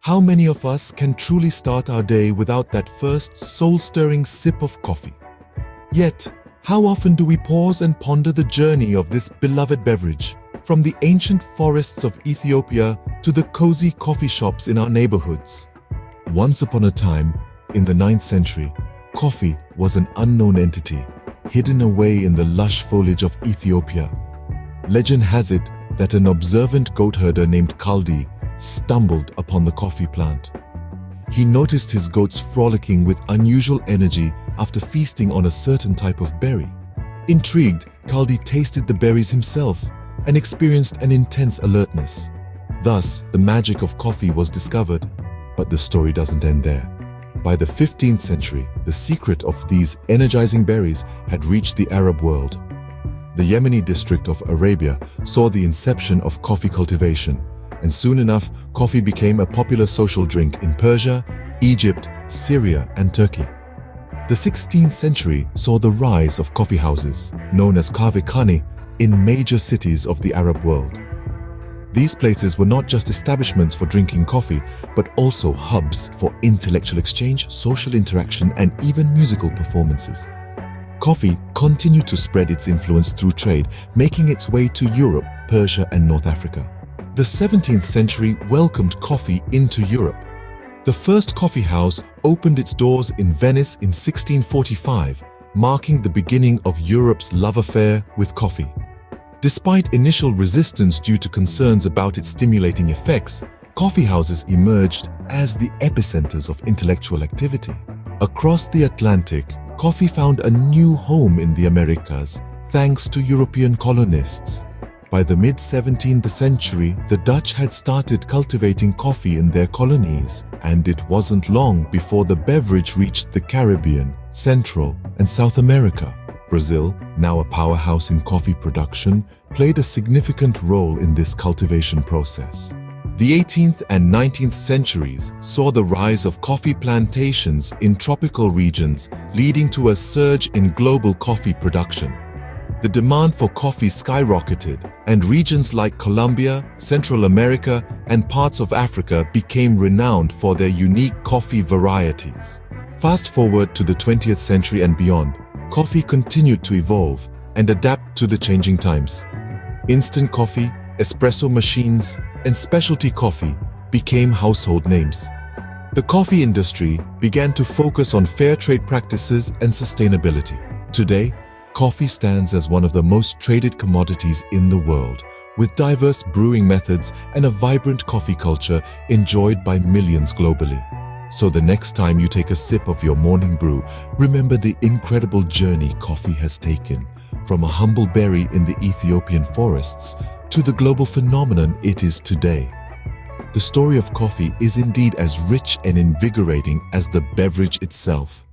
How many of us can truly start our day without that first soul-stirring sip of coffee? Yet, how often do we pause and ponder the journey of this beloved beverage, from the ancient forests of Ethiopia to the cozy coffee shops in our neighborhoods? Once upon a time, in the 9th century, coffee was an unknown entity, hidden away in the lush foliage of Ethiopia. Legend has it that an observant goat herder named Kaldi stumbled upon the coffee plant. He noticed his goats frolicking with unusual energy after feasting on a certain type of berry. Intrigued, Kaldi tasted the berries himself and experienced an intense alertness. Thus, the magic of coffee was discovered. But the story doesn't end there. By the 15th century, the secret of these energizing berries had reached the Arab world. The Yemeni district of Arabia saw the inception of coffee cultivation, and soon enough, coffee became a popular social drink in Persia, Egypt, Syria, and Turkey. The 16th century saw the rise of coffee houses, known as kahvekhane, in major cities of the Arab world. These places were not just establishments for drinking coffee, but also hubs for intellectual exchange, social interaction, and even musical performances. Coffee continued to spread its influence through trade, making its way to Europe, Persia, and North Africa. The 17th century welcomed coffee into Europe. The first coffee house opened its doors in Venice in 1645, marking the beginning of Europe's love affair with coffee. Despite initial resistance due to concerns about its stimulating effects, coffee houses emerged as the epicenters of intellectual activity. Across the Atlantic, coffee found a new home in the Americas, thanks to European colonists. By the mid-17th century, the Dutch had started cultivating coffee in their colonies, and it wasn't long before the beverage reached the Caribbean, Central, and South America. Brazil, now a powerhouse in coffee production, played a significant role in this cultivation process. The 18th and 19th centuries saw the rise of coffee plantations in tropical regions, leading to a surge in global coffee production. The demand for coffee skyrocketed, and regions like Colombia, Central America, and parts of Africa became renowned for their unique coffee varieties. Fast forward to the 20th century and beyond, coffee continued to evolve and adapt to the changing times. Instant coffee, espresso machines, and specialty coffee became household names. The coffee industry began to focus on fair trade practices and sustainability. Today, coffee stands as one of the most traded commodities in the world, with diverse brewing methods and a vibrant coffee culture enjoyed by millions globally. So the next time you take a sip of your morning brew, remember the incredible journey coffee has taken, from a humble berry in the Ethiopian forests to the global phenomenon it is today. The story of coffee is indeed as rich and invigorating as the beverage itself.